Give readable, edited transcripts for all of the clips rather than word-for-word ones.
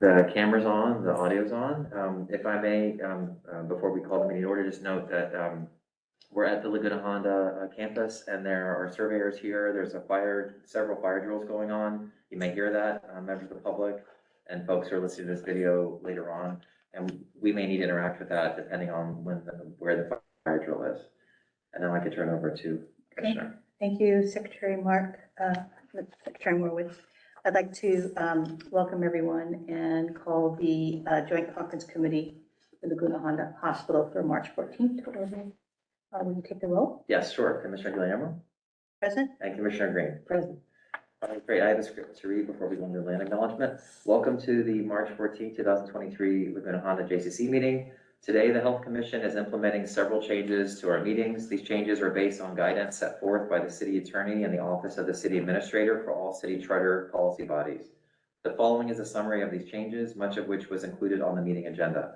The camera's on, the audio's on. If I may, before we call the meeting to order, just note that we're at the Laguna Honda campus, and there are surveyors here. There's several fire drills going on. You may hear that, members of the public and folks who are listening to this video later on. And we may need to interact with that depending on where the fire drill is. And now I can turn over to Commissioner. Thank you, Secretary Secretary Morwitz. I'd like to welcome everyone and call the Joint Conference Committee for Laguna Honda Hospital for March 14th to order. Will you take the roll? Yes, sure. Commissioner Guillermo? Present. And Commissioner Green? Present. All right, great. I have a script to read before we go into land acknowledgement. Welcome to the March 14th, 2023 Laguna Honda JCC meeting. Today, the Health Commission is implementing several changes to our meetings. These changes are based on guidance set forth by the City Attorney and the Office of the City Administrator for all city charter policy bodies. The following is a summary of these changes, much of which was included on the meeting agenda.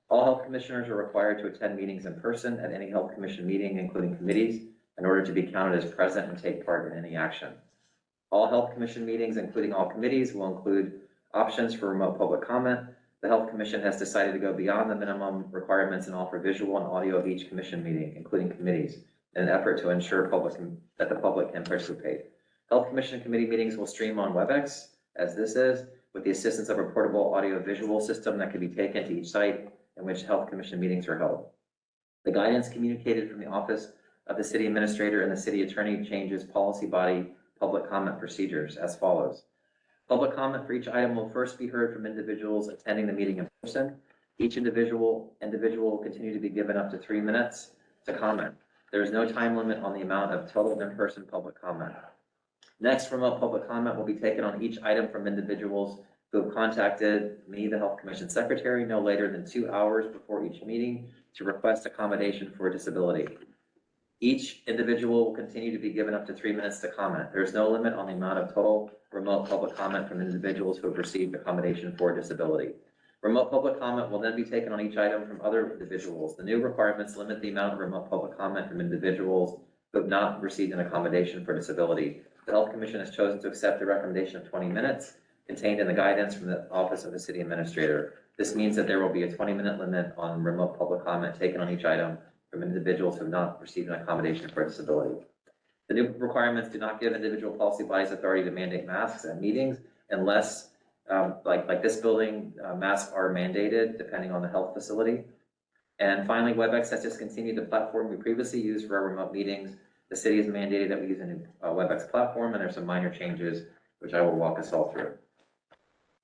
All Health Commissioners are required to attend meetings in person at any Health Commission meeting, including committees, in order to be counted as present and take part in any action. All Health Commission meetings, including all committees, will include options for remote public comment. The Health Commission has decided to go beyond the minimum requirements and offer visual and audio of each commission meeting, including committees, in an effort to ensure that the public can participate. Health Commission committee meetings will stream on WebEx, as this is, with the assistance of a portable audio-visual system that can be taken to each site in which Health Commission meetings are held. The guidance communicated from the Office of the City Administrator and the City Attorney changes policy body public comment procedures as follows. Public comment for each item will first be heard from individuals attending the meeting in person. Each individual will continue to be given up to 3 minutes to comment. There is no time limit on the amount of total in-person public comment. Next, remote public comment will be taken on each item from individuals who have contacted me, the Health Commission Secretary, no later than 2 hours before each meeting to request accommodation for a disability. Each individual will continue to be given up to 3 minutes to comment. There is no limit on the amount of total remote public comment from individuals who have received accommodation for a disability. Remote public comment will then be taken on each item from other individuals. The new requirements limit the amount of remote public comment from individuals who have not received an accommodation for disability. The Health Commission has chosen to accept the recommendation of 20 minutes contained in the guidance from the Office of the City Administrator. This means that there will be a 20-minute limit on remote public comment taken on each item from individuals who have not received an accommodation for a disability. The new requirements do not give individual policy bodies authority to mandate masks at meetings unless, like this building, masks are mandated depending on the health facility. And finally, WebEx has discontinued the platform we previously used for our remote meetings. The city has mandated that we use a new WebEx platform, and there's some minor changes, which I will walk us all through.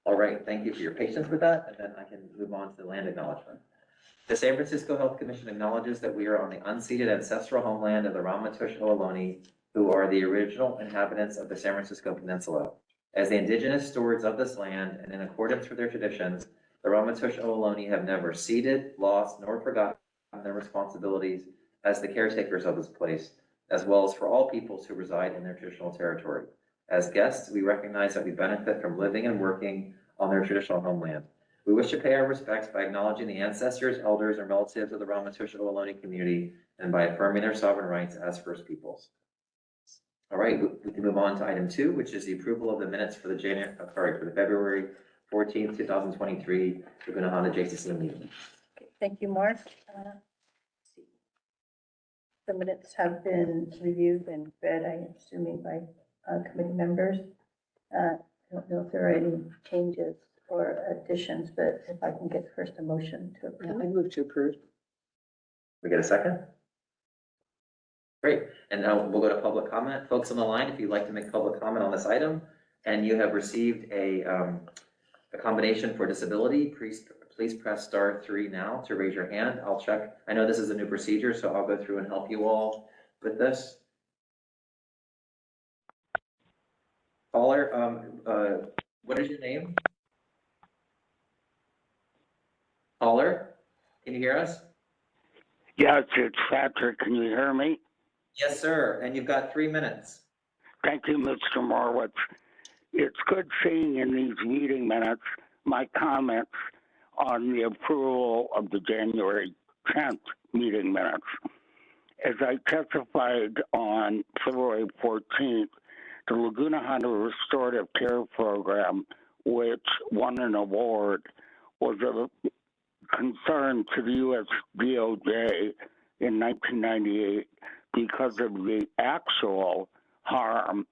All right, thank you for your patience with that, and then I can move on to the land acknowledgement. The San Francisco Health Commission acknowledges that we are on the unceded ancestral homeland of the Ramaytush Ohlone, who are the original inhabitants of the San Francisco Peninsula. As the indigenous stewards of this land, and in accordance with their traditions, the Ramaytush Ohlone have never ceded, lost, nor forgotten their responsibilities as the caretakers of this place, as well as for all peoples who reside in their traditional territory. As guests, we recognize that we benefit from living and working on their traditional homeland. We wish to pay our respects by acknowledging the ancestors, elders, and relatives of the Ramaytush Ohlone community and by affirming their sovereign rights as First Peoples. All right, we can move on to item 2, which is the approval of the minutes for the February 14th, 2023 Laguna Honda JCC meeting. Okay, thank you, Mark. The minutes have been reviewed and read, I'm assuming, by committee members. I don't know if there are any changes or additions, but if I can get first a motion to approve. I move to approve. We get a second? Great, and now we'll go to public comment. Folks on the line, if you'd like to make public comment on this item and you have received a accommodation for disability, please press *3 now to raise your hand. I'll check. I know this is a new procedure, so I'll go through and help you all with this. Caller, what is your name? Caller, can you hear us? Yes, it's Patrick. Can you hear me? Yes, sir. And you've got 3 minutes. Thank you, Mr. Morwitz. It's good seeing in these meeting minutes my comments on the approval of the January 10th meeting minutes. As I testified on February 14th, the Laguna Honda Restorative Care Program which won an award, was a concern to the U.S. DOJ in 1998 because of the actual harm,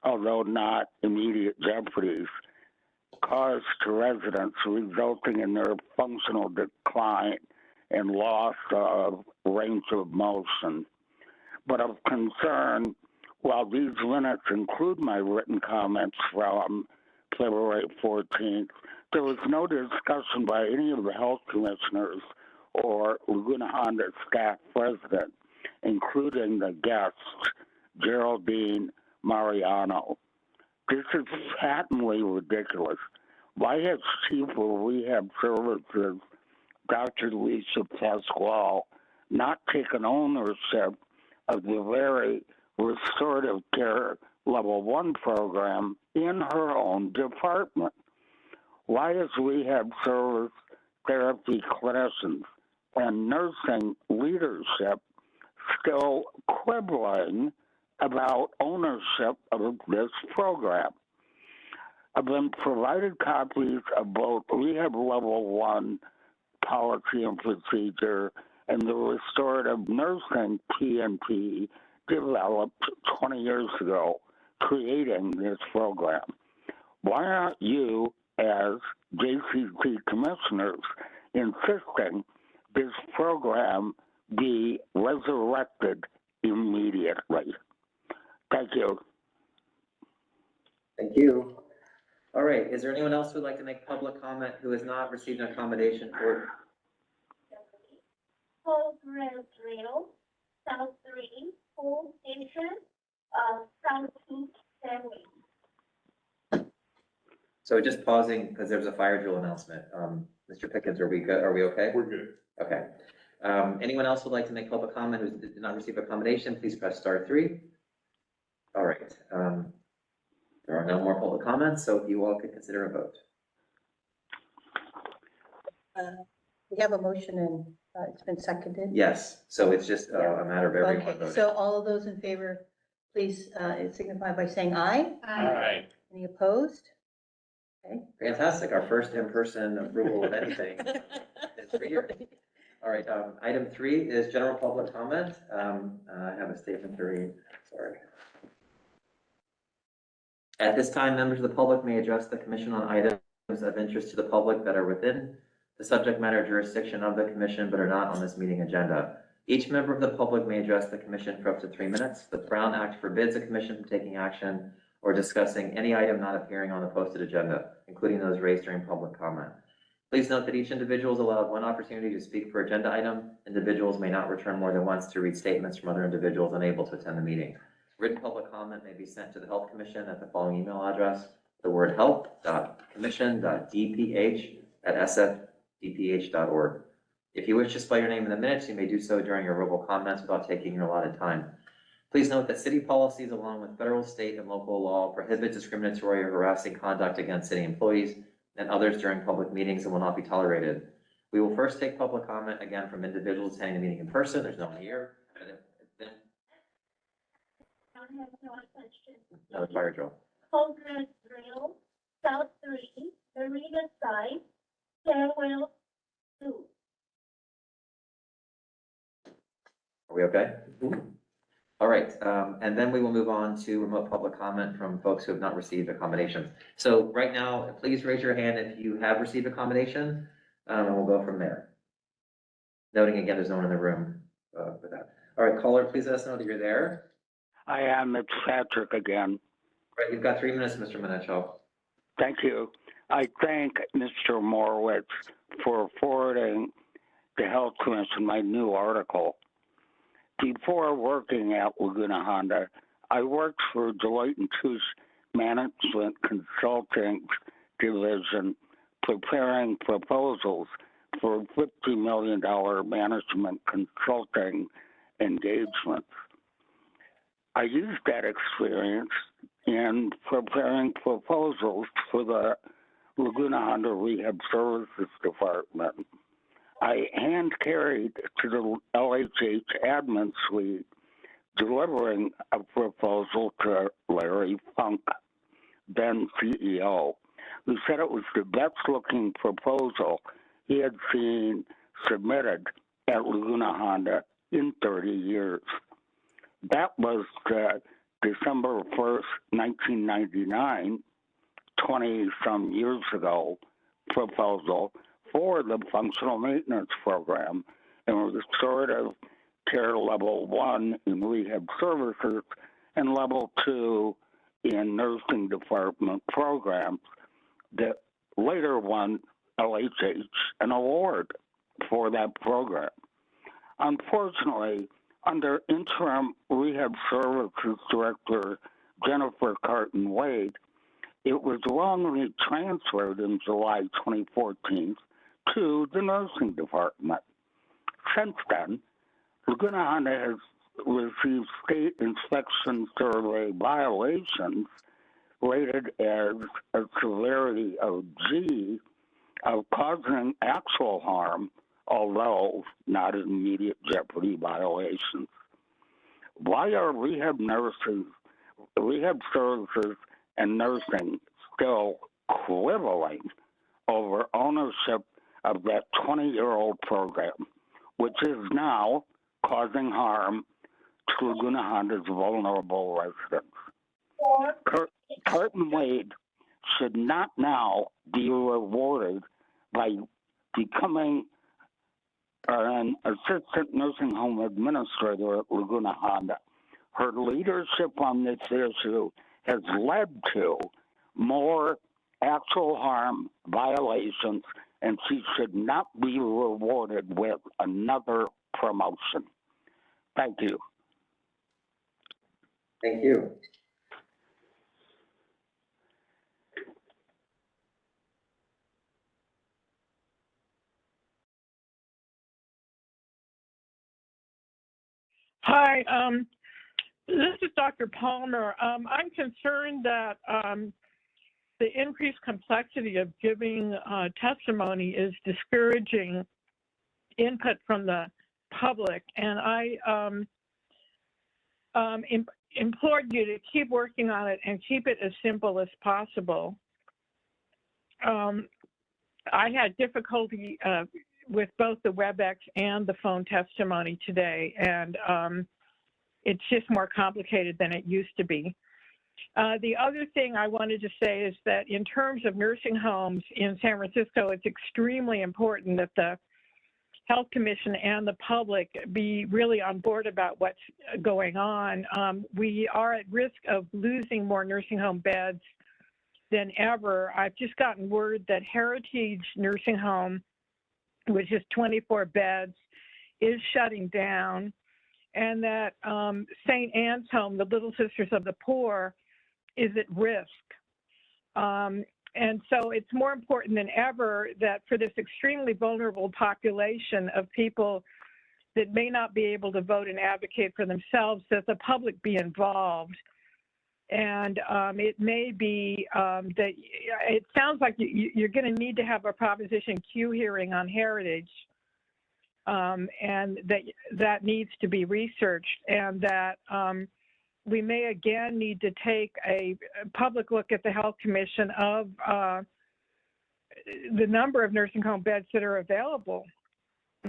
although not immediate jeopardies, caused to residents, resulting in their functional decline and loss of range of motion. But of concern, while these minutes include my written comments from February 14th, there was no discussion by any of the health commissioners or Laguna Honda staff president, including the guests, Geraldine Mariano. This is patently ridiculous. Why has Chief of Rehab Services, Dr. Lisa Pasquale, not taken ownership of the very restorative care level 1 program in her own department? Why is rehab service therapy clinicians and nursing leadership still quibbling about ownership of this program? I've been provided copies of both Rehab Level 1 policy and procedure and the restorative nursing PNP developed 20 years ago, creating this program. Why aren't you, as JCC commissioners, insisting this program be resurrected immediately? Thank you. Thank you. All right, is there anyone else who would like to make public comment who has not received an accommodation for? Progress Rail, South 3, Full Station, South 2, Fairway. So just pausing because there was a fire drill announcement. Mr. Pickens, are we good? Are we okay? We're good. Okay. Anyone else would like to make public comment who did not receive accommodation, please press *3. All right. There are no more public comments, so if you all could consider a vote. We have a motion and it's been seconded. Yes, so it's just a matter of everyone Okay, voting. so all of those in favor, please signify by saying aye. Aye. Any opposed? Okay. Fantastic. Our first in-person approval of anything in 3 years. All right, item 3 is general public comment. I have a statement to read, sorry. At this time, members of the public may address the commission on items of interest to the public that are within the subject matter jurisdiction of the commission but are not on this meeting agenda. Each member of the public may address the commission for up to 3 minutes. The Brown Act forbids the commission from taking action or discussing any item not appearing on the posted agenda, including those raised during public comment. Please note that each individual is allowed 1 opportunity to speak per agenda item. Individuals may not return more than once to read statements from other individuals unable to attend the meeting. Written public comment may be sent to the Health Commission at the following email address: the word health.commission.dph@sfdph.org. If you wish to spell your name in the minutes, you may do so during your verbal comments without taking your allotted time. Please note that city policies, along with federal, state, and local law, prohibit discriminatory or harassing conduct against city employees and others during public meetings and will not be tolerated. We will first take public comment again from individuals attending the meeting in person. There's no one here. I have no question. No fire drill. Progress Rail, South 3, Marina Side, Fairwell 2. Are we okay? All right, and then we will move on to remote public comment from folks who have not received accommodations. So right now, please raise your hand if you have received accommodation, and we'll go from there. Noting again, there's no one in the room for that. All right, caller, please let us know that you're there. I am. It's Patrick again. All right, you've got 3 minutes, Mr. Menachel. Thank you. I thank Mr. Morowitz for forwarding the Health Commission my new article. Before working at Laguna Honda, I worked for Deloitte & Touche Management Consulting Division, preparing proposals for $50 million management consulting engagements. I used that experience in preparing proposals for the Laguna Honda Rehab Services Department. I hand carried to the LHH admin suite, delivering a proposal to Larry Funk, then CEO, who said it was the best-looking proposal he had seen submitted at Laguna Honda in 30 years. That was December 1st, 1999, 20-some years ago, proposal for the functional maintenance program and restorative care level 1 in rehab services and level 2 in nursing department programs that later won LHH an award for that program. Unfortunately, under interim rehab services director Jennifer Carton Wade, it was wrongly transferred in July 2014 to the nursing department. Since then, Laguna Honda has received state inspection survey violations rated as a severity of G of causing actual harm, although not immediate jeopardy violations. Why are rehab services and nursing still quibbling over ownership of that 20-year-old program, which is now causing harm to Laguna Honda's vulnerable residents? Carton Wade should not now be rewarded by becoming an assistant nursing home administrator at Laguna Honda. Her leadership on this issue has led to more actual harm violations, and she should not be rewarded with another promotion. Thank you. Thank you. Hi, this is Dr. Palmer. I'm concerned that the increased complexity of giving testimony is discouraging input from the public, and I implored you to keep working on it and keep it as simple as possible. I had difficulty with both the WebEx and the phone testimony today, and it's just more complicated than it used to be. The other thing I wanted to say is that in terms of nursing homes in San Francisco, it's extremely important that the Health Commission and the public be really on board about what's going on. We are at risk of losing more nursing home beds than ever. I've just gotten word that Heritage Nursing Home, which is 24 beds, is shutting down, and that St. Anne's Home, the Little Sisters of the Poor, is at risk. And so it's more important than ever that for this extremely vulnerable population of people that may not be able to vote and advocate for themselves, that the public be involved. And it may be that it sounds like you're going to need to have a Proposition Q hearing on Heritage, and that needs to be researched, and that we may again need to take a public look at the Health Commission of the number of nursing home beds that are available,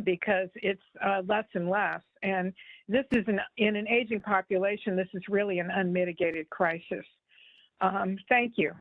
because it's less and less. And this is in an aging population, this is really an unmitigated crisis. Thank you.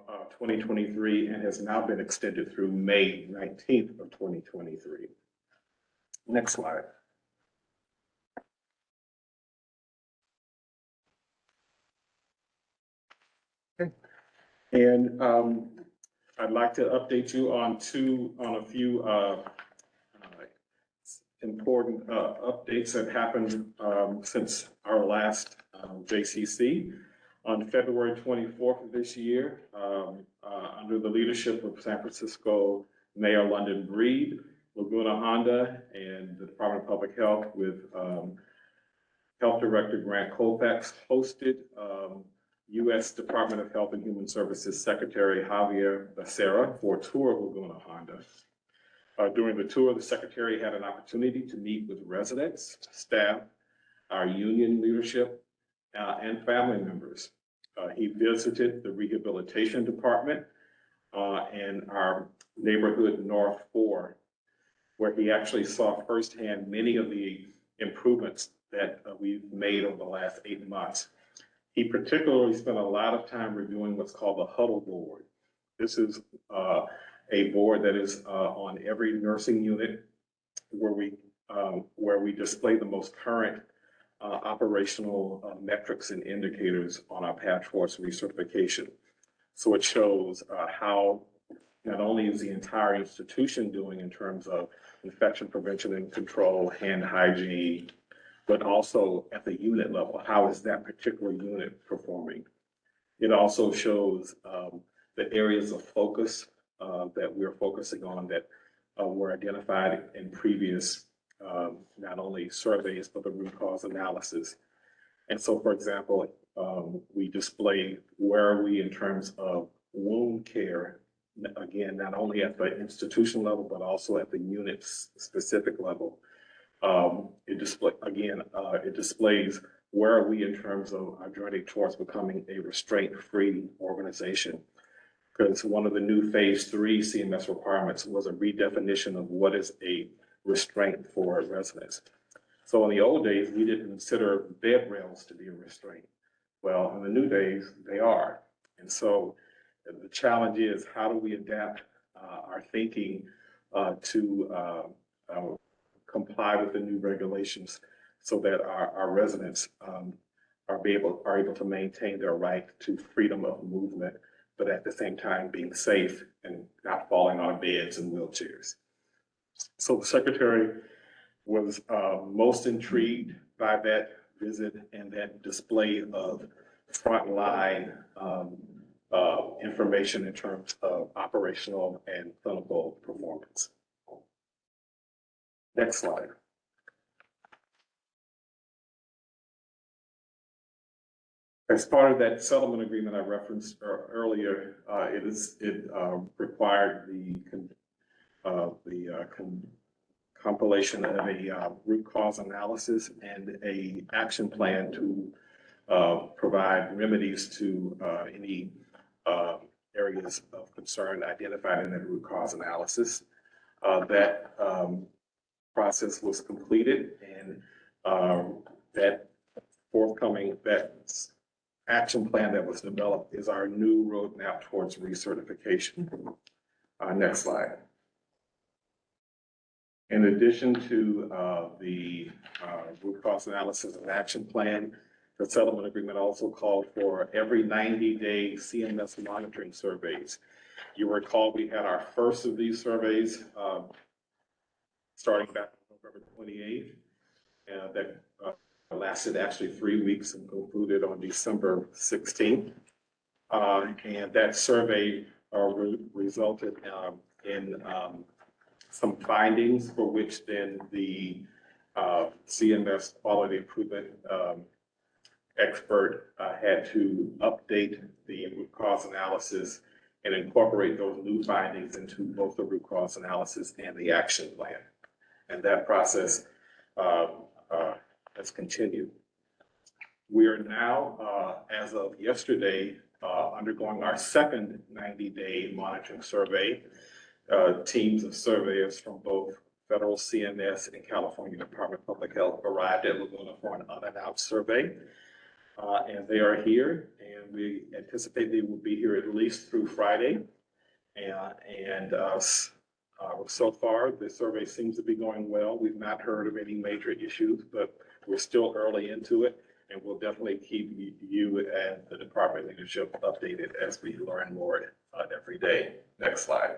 of 2023 and has now been extended through May 19th of 2023. Next slide. Okay. And I'd like to update you on a few important updates that happened since our last JCC. On February 24th of this year, under the leadership of San Francisco Mayor London Breed, Laguna Honda and the Department of Public Health with Health Director Grant Colfax hosted U.S. Department of Health and Human Services Secretary Javier Becerra for a tour of Laguna Honda. During the tour, the Secretary had an opportunity to meet with residents, staff, our union leadership, and family members. He visited the rehabilitation department and our neighborhood North 4, where he actually saw firsthand many of the improvements that we've made over the last 8 months. He particularly spent a lot of time reviewing what's called the huddle board. This is a board that is on every nursing unit where we display the most current operational metrics and indicators on our path towards recertification. So it shows how not only is the entire institution doing in terms of infection prevention and control, hand hygiene, but also at the unit level, how is that particular unit performing? It also shows the areas of focus that we're focusing on that were identified in previous not only surveys, but the root cause analysis. And so, for example, we display where are we in terms of wound care, again, not only at the institution level, but also at the unit specific level. It displays where are we in terms of our journey towards becoming a restraint-free organization. Because one of the new phase 3 CMS requirements was a redefinition of what is a restraint for residents. So in the old days, we didn't consider bed rails to be a restraint. Well, in the new days, they are. And so the challenge is how do we adapt our thinking to comply with the new regulations so that our residents are able to maintain their right to freedom of movement, but at the same time being safe and not falling on beds and wheelchairs. So the Secretary was most intrigued by that visit and that display of frontline information in terms of operational and clinical performance. Next slide. As part of that settlement agreement I referenced earlier, it required the compilation of a root cause analysis and a action plan to provide remedies to any areas of concern identified in that root cause analysis. That process was completed, and that action plan that was developed is our new roadmap towards recertification. Next slide. In addition to the root cause analysis and action plan, the settlement agreement also called for every 90-day CMS monitoring surveys. You recall we had our first of these surveys starting back on November 28th, that lasted actually 3 weeks and concluded on December 16th. And that survey resulted in some findings for which then the CMS quality improvement expert had to update the root cause analysis and incorporate those new findings into both the root cause analysis and the action plan. And that process has continued. We are now, as of yesterday, undergoing our second 90-day monitoring survey. Teams of surveyors from both federal CMS and California Department of Public Health arrived at Laguna for an unannounced survey. and they are here, and we anticipate they will be here at least through Friday. So far, the survey seems to be going well. We've not heard of any major issues, but we're still early into it, and we'll definitely keep you and the department leadership updated as we learn more every day. Next slide.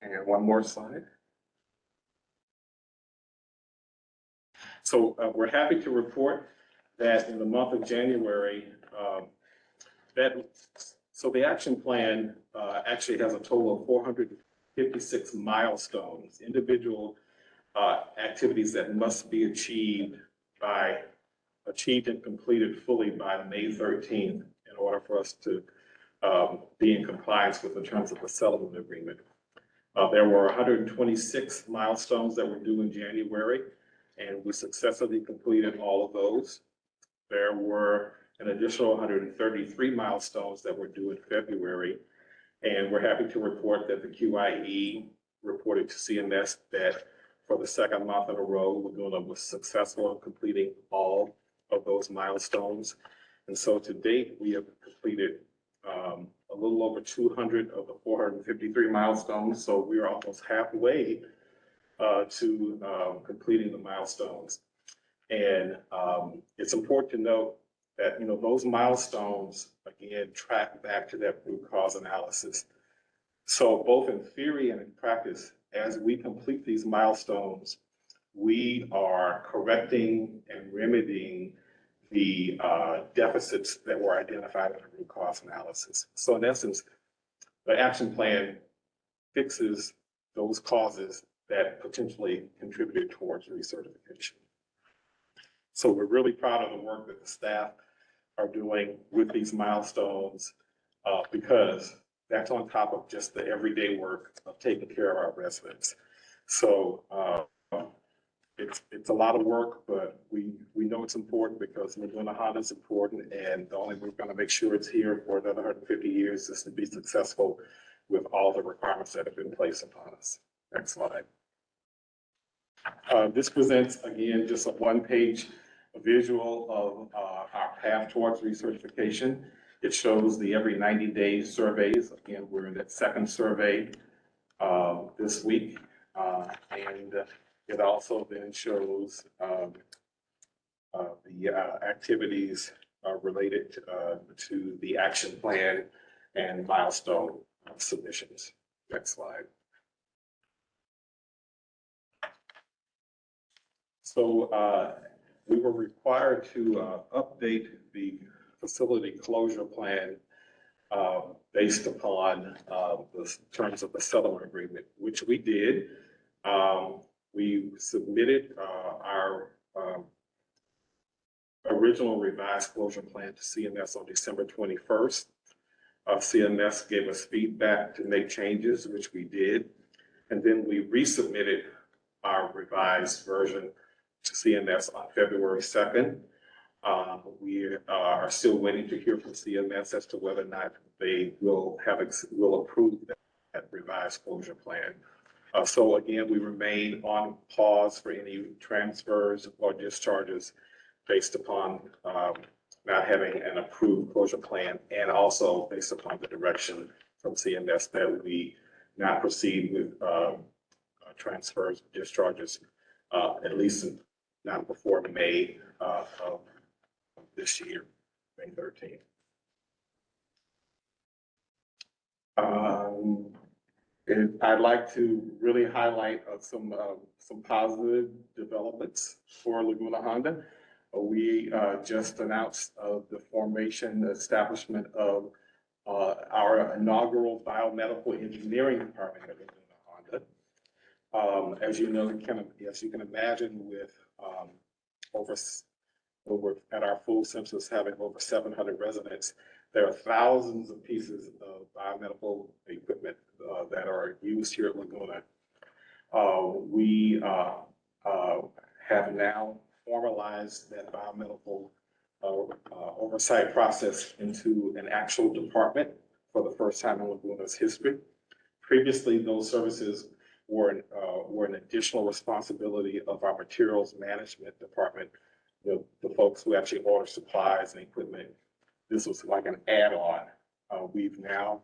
And one more slide. So we're happy to report that in the month of January, the action plan actually has a total of 456 milestones, individual activities that must be achieved and completed fully by May 13th in order for us to be in compliance with the terms of the settlement agreement. There were 126 milestones that were due in January, and we successfully completed all of those. There were an additional 133 milestones that were due in February, and we're happy to report that the QIE reported to CMS that for the second month in a row, Laguna was successful in completing all of those milestones. And so to date, we have completed a little over 200 of the 453 milestones. So we are almost halfway to completing the milestones. And it's important to note that, those milestones, again, track back to that root cause analysis. So both in theory and in practice, as we complete these milestones, we are correcting and remedying the deficits that were identified in the root cause analysis. So in essence, the action plan fixes those causes that potentially contributed towards recertification. So we're really proud of the work that the staff are doing with these milestones because that's on top of just the everyday work of taking care of our residents. So it's a lot of work, but we know it's important because Laguna Honda is important, and the only way we're going to make sure it's here for another 150 years is to be successful with all the requirements that have been placed upon us. Next slide. This presents, again, just a one-page visual of our path towards recertification. It shows the every 90-day surveys. Again, we're in that second survey this week. And it also then shows the activities related to the action plan and milestone submissions. Next slide. So we were required to update the facility closure plan based upon the terms of the settlement agreement, which we did. We submitted our original revised closure plan to CMS on December 21st. CMS gave us feedback to make changes, which we did. And then we resubmitted our revised version to CMS on February 2nd. We are still waiting to hear from CMS as to whether or not they will approve that revised closure plan. So again, we remain on pause for any transfers or discharges based upon not having an approved closure plan, and also based upon the direction from CMS that we not proceed with transfers, discharges, at least not before May of this year, May 13th. And I'd like to really highlight some positive developments for Laguna Honda. We just announced the establishment of our inaugural biomedical engineering department at Laguna Honda. As you can imagine, with over at our full census having over 700 residents, there are thousands of pieces of biomedical equipment that are used here at Laguna. We have now formalized that biomedical oversight process into an actual department for the first time in Laguna's history. Previously, those services were an additional responsibility of our materials management department, the folks who actually order supplies and equipment. This was like an add-on. We've now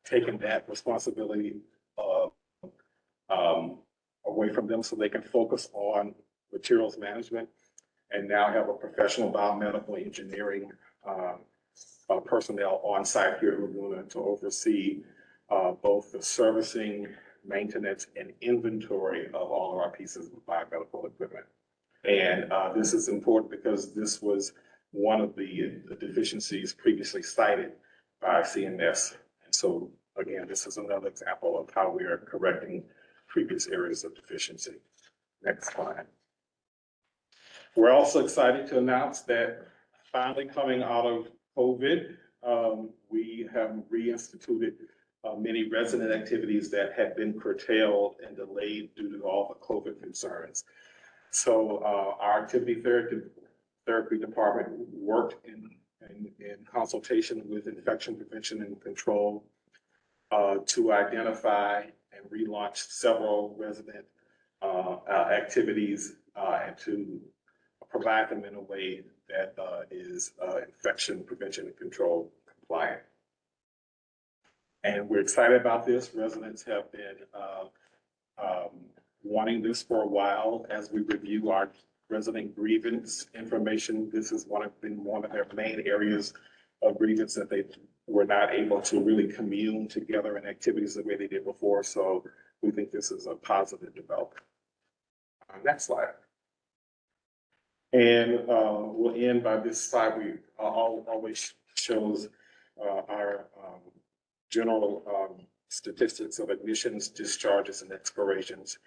taken that responsibility away from them so they can focus on materials management, and now have a professional biomedical engineering personnel on site here in Laguna to oversee both the servicing, maintenance, and inventory of all of our pieces of biomedical equipment. And this is important because this was one of the deficiencies previously cited by CMS. And so, again, this is another example of how we are correcting previous areas of deficiency. Next slide. We're also excited to announce that finally coming out of COVID, we have reinstituted many resident activities that had been curtailed and delayed due to all the COVID concerns. So our activity therapy department worked in consultation with infection prevention and control to identify and relaunch several resident activities and to provide them in a way that is infection prevention and control compliant. And we're excited about this. Residents have been wanting this for a while. As we review our resident grievance information, this has been one of their main areas of grievance, that they were not able to really commune together in activities the way they did before. So we think this is a positive development. Next slide. And we'll end by this slide. We always shows our general statistics of admissions, discharges, and expirations.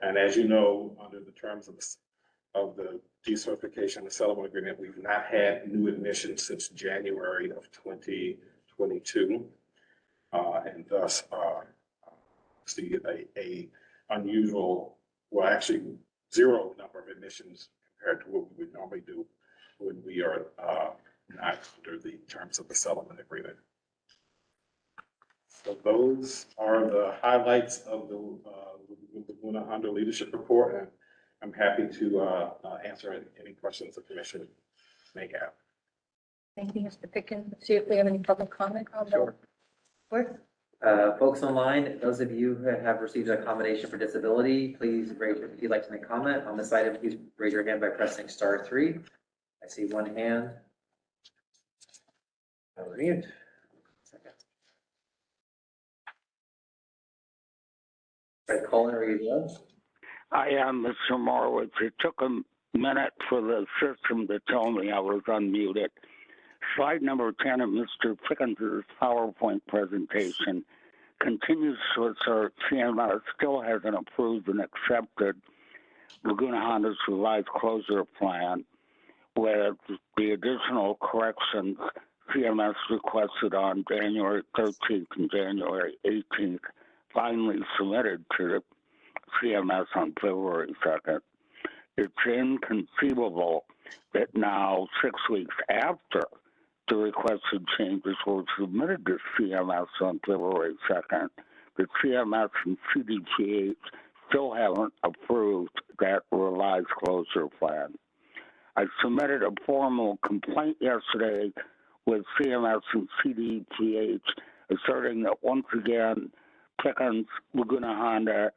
And as you know, under the terms of the decertification and settlement agreement, we've not had new admissions since January of 2022, and thus see a unusual, well, actually zero number of admissions compared to what we would normally do when we are not under the terms of the settlement agreement. So those are the highlights of the Laguna Honda Leadership Report, and I'm happy to answer any questions the commission may have. Thank you, Mr. Pickens. Let's see if we have any public comment on the Sure. report. Folks online, those of you who have received a accommodation for disability, please raise if you'd like to make comment on this item, please raise your hand by pressing *3. I see one hand. I'll mute. Right, Colin, are you there? I am, Mr. Morowitz. It took a minute for the system to tell me I was unmuted. Slide number 10 of Mr. Pickens' PowerPoint presentation continues to assert CMS still hasn't approved and accepted Laguna Honda's revised closure plan, with the additional corrections CMS requested on January 13th and January 18th finally submitted to CMS on February 2nd. It's inconceivable that now, 6 weeks after the requested changes were submitted to CMS on February 2nd, the CMS and CDPH still haven't approved that revised closure plan. I submitted a formal complaint yesterday with CMS and CDPH asserting that once again, Pickens, Laguna Honda,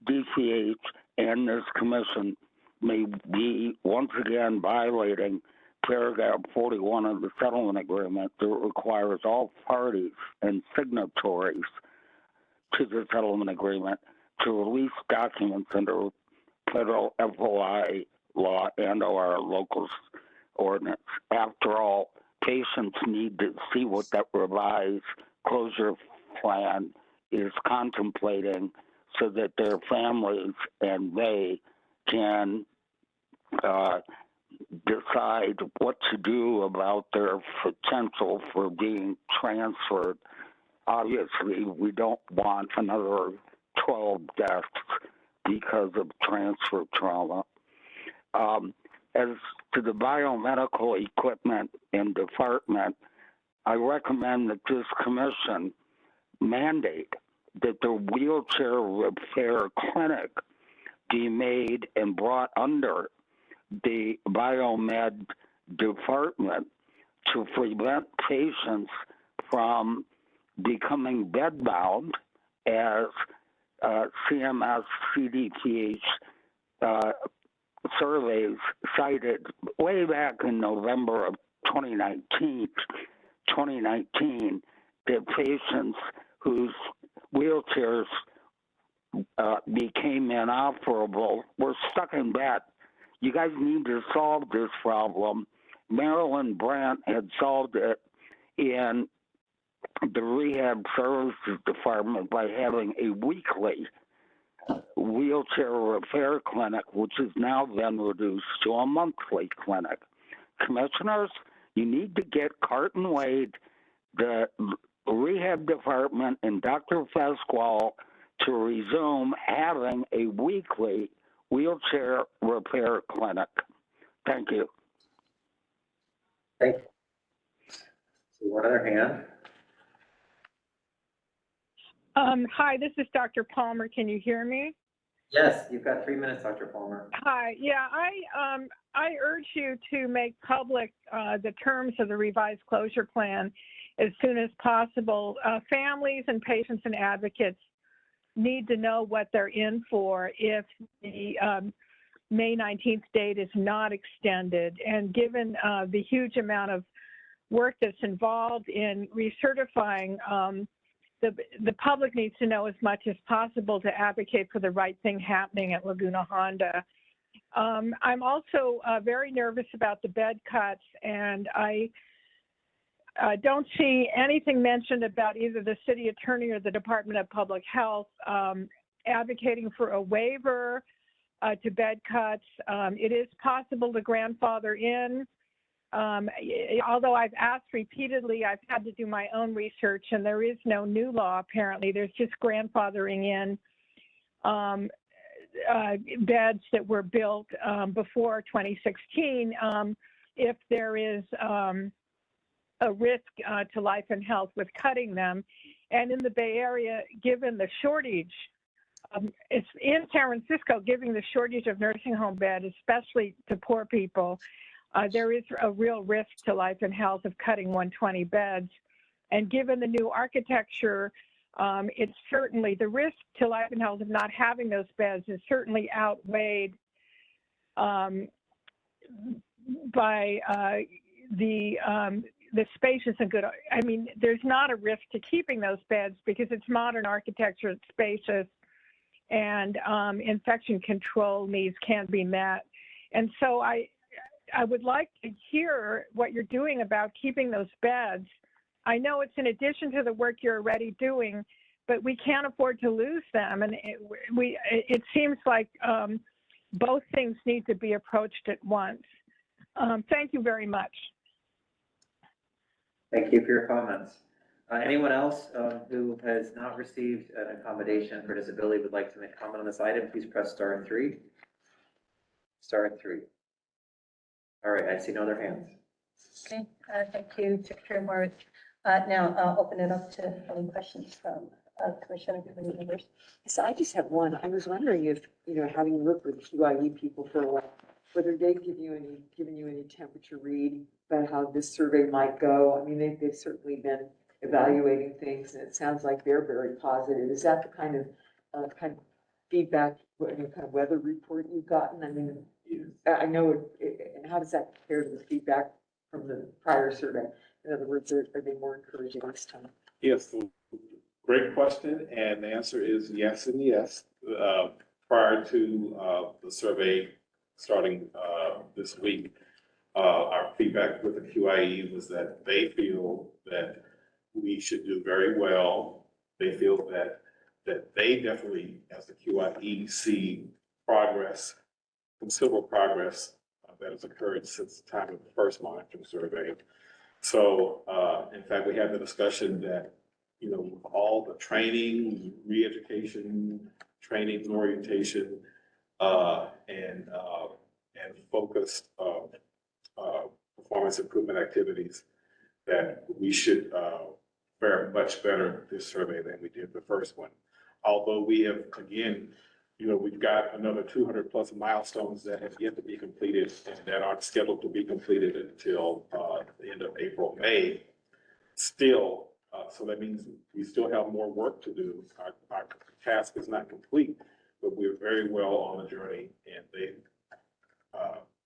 DPH, and this commission may be once again violating paragraph 41 of the settlement agreement that requires all parties and signatories to the settlement agreement to release documents under federal FOI law and or local ordinance. After all, patients need to see what that revised closure plan is contemplating so that their families and they can decide what to do about their potential for being transferred. Obviously, we don't want another 12 deaths because of transfer trauma. As to the biomedical equipment and department, I recommend that this commission mandate that the wheelchair repair clinic be made and brought under the biomed department to prevent patients from becoming bedbound, as CMS CDPH surveys cited way back in November of 2019, that patients whose wheelchairs became inoperable were stuck in bed. You guys need to solve this problem. Marilyn Brandt had solved it in the Rehab Services Department by having a weekly wheelchair repair clinic, which has now been reduced to a monthly clinic. Commissioners, you need to get Carton Wade, the Rehab Department, and Dr. Pasquale to resume having a weekly wheelchair repair clinic. Thank you. Thank you. So one other hand. Hi, this is Dr. Palmer. Can you hear me? Yes, you've got 3 minutes, Dr. Palmer. Hi. Yeah, I urge you to make public the terms of the revised closure plan as soon as possible. Families and patients and advocates need to know what they're in for if the May 19th date is not extended. And given the huge amount of work that's involved in recertifying, the public needs to know as much as possible to advocate for the right thing happening at Laguna Honda. I'm also very nervous about the bed cuts, and I don't see anything mentioned about either the city attorney or the Department of Public Health advocating for a waiver to bed cuts. It is possible to grandfather in. Although I've asked repeatedly, I've had to do my own research, and there is no new law apparently. There's just grandfathering in beds that were built before 2016 if there is a risk to life and health with cutting them. And in the Bay Area, given the shortage, it's in San Francisco, given the shortage of nursing home beds, especially to poor people, there is a real risk to life and health of cutting 120 beds. And given the new architecture, it's certainly the risk to life and health of not having those beds is certainly outweighed by the space isn't good. I mean, there's not a risk to keeping those beds because it's modern architecture, it's spacious, and infection control needs can be met. And so I would like to hear what you're doing about keeping those beds. I know it's in addition to the work you're already doing, but we can't afford to lose them. And it seems like both things need to be approached at once. Thank you very much. Thank you for your comments. Anyone else who has not received an accommodation for disability would like to make a comment on this item, please press star and 3. Star and 3. All right, I see no other hands. Okay, thank you, Secretary Morris. Now I'll open it up to any questions from Commissioner Committee members. So I just have one. I was wondering if, having worked with QIE people for a while, whether they've given you any temperature read about how this survey might go. I mean, they've certainly been evaluating things, and it sounds like they're very positive. Is that the kind of feedback, kind of weather report you've gotten? I mean, I know and how does that compare to the feedback from the prior survey? In other words, are they more encouraging this time? Yes, great question, and the answer is yes and yes. Prior to the survey starting this week, our feedback with the QIE was that they feel that we should do very well. They feel that they definitely, as the QIE, see progress, considerable progress that has occurred since the time of the first monitoring survey. So, in fact, we had the discussion that, all the training, re-education, training, orientation, and focused performance improvement activities, that we should fare much better this survey than we did the first one. Although we have, again, we've got another 200+ milestones that have yet to be completed and that aren't scheduled to be completed until the end of April, May. Still, so that means we still have more work to do. Our task is not complete, but we're very well on the journey, and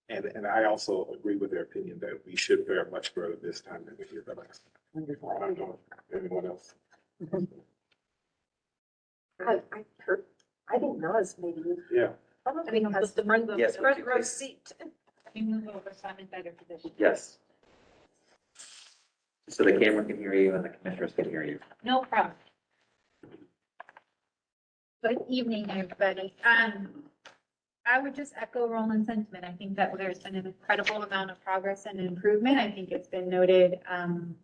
and I also agree with their opinion that we should fare much better this time than we did the last. Wonderful. I don't know if anyone else. I heard, I didn't know as maybe. Yeah. Probably has the Yes, would you front row please? seat. We move over so I'm in better position. Yes. So the camera can hear you and the commissioners can hear you. No problem. Good evening, everybody. I would just echo Roland's sentiment. I think that there's been an incredible amount of progress and improvement. I think it's been noted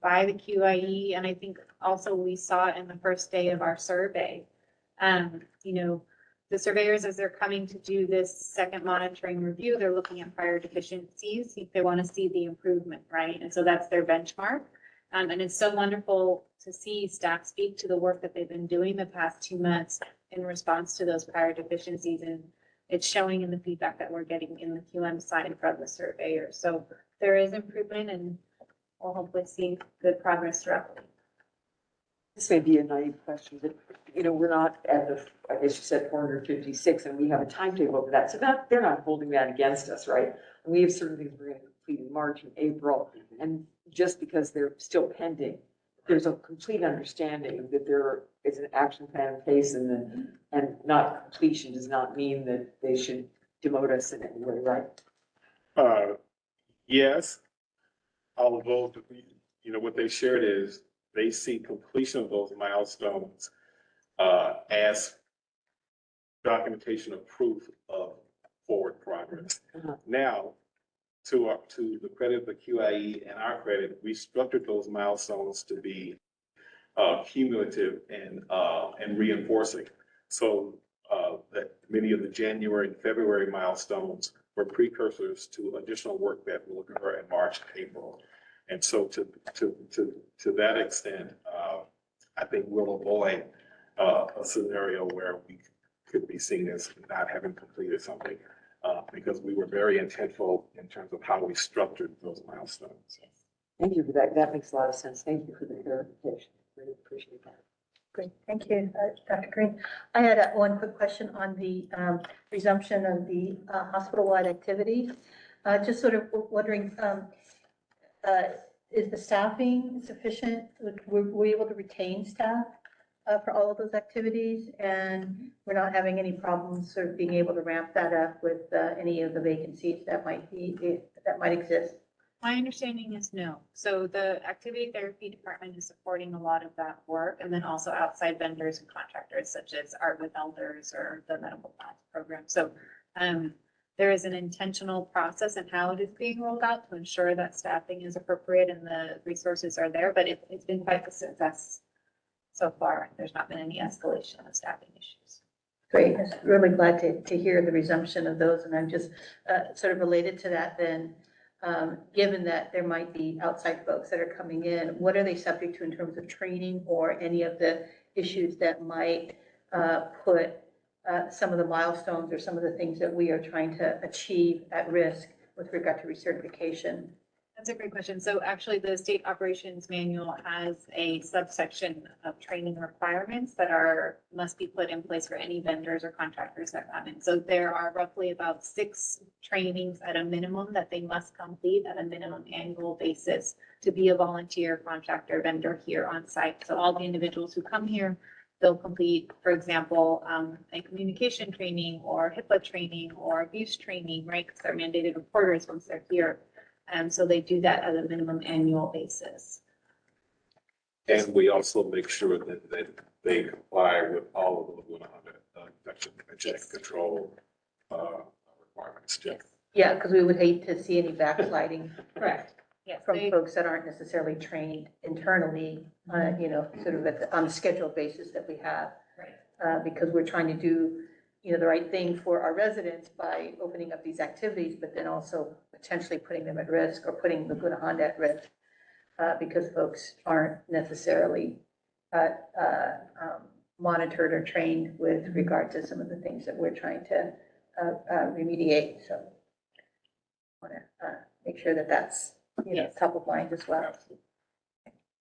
by the QIE, and I think also we saw it in the first day of our survey. The surveyors, as they're coming to do this second monitoring review, they're looking at prior deficiencies. They want to see the improvement, right? And so that's their benchmark. And it's so wonderful to see staff speak to the work that they've been doing the past 2 months in response to those prior deficiencies. And it's showing in the feedback that we're getting in the QM side from the surveyors. So there is improvement, and we'll hopefully see good progress throughout. This may be a naive question, but, we're not at the, I guess you said 456, and we have a timetable for that. So they're not holding that against us, right? And we have certain things we're going to complete in March and April. And just because they're still pending, there's a complete understanding that there is an action plan in place, and not completion does not mean that they should demote us in any way, right? Yes, although, what they shared is they see completion of those milestones as documentation of proof of forward progress. Uh-huh. Now, to the credit of the QIE and our credit, we structured those milestones to be cumulative and reinforcing. So that many of the January and February milestones were precursors to additional work that will occur in March and April. And so to that extent, I think we'll avoid a scenario where we could be seen as not having completed something, because we were very intentful in terms of how we structured those milestones. Thank you for that. That makes a lot of sense. Thank you for the clarification. Really appreciate that. Great, thank you, Dr. Green. I had one quick question on the resumption of the hospital-wide activities. Just sort of wondering, is the staffing sufficient? Were we able to retain staff for all of those activities? And we're not having any problems sort of being able to ramp that up with any of the vacancies that might exist? My understanding is no. So the activity therapy department is supporting a lot of that work, and then also outside vendors and contractors such as Art with Elders or the medical plans program. So there is an intentional process in how it is being rolled out to ensure that staffing is appropriate and the resources are there, but it's been quite a success so far. There's not been any escalation of staffing issues. Great, I'm really glad to hear the resumption of those, and I'm just sort of related to that then. Given that there might be outside folks that are coming in, what are they subject to in terms of training or any of the issues that might put some of the milestones or some of the things that we are trying to achieve at risk with regard to recertification? That's a great question. So actually the state operations manual has a subsection of training requirements that must be put in place for any vendors or contractors that come in. So there are roughly about 6 trainings at a minimum that they must complete at a minimum annual basis to be a volunteer contractor vendor here on site. So all the individuals who come here, they'll complete, for example, a communication training or HIPAA training or abuse training, right? Because they're mandated reporters once they're here. So they do that at a minimum annual basis. And we also make sure that they comply with all of the infection control requirements. Yeah, because we would hate to see any backsliding Correct. Yes. from folks that aren't necessarily trained internally, sort of on a scheduled basis that we have. Right. Because we're trying to do, the right thing for our residents by opening up these activities, but then also potentially putting them at risk or putting Laguna Honda at risk, because folks aren't necessarily monitored or trained with regard to some of the things that we're trying to remediate. So I want to make sure that that's, top of mind as well.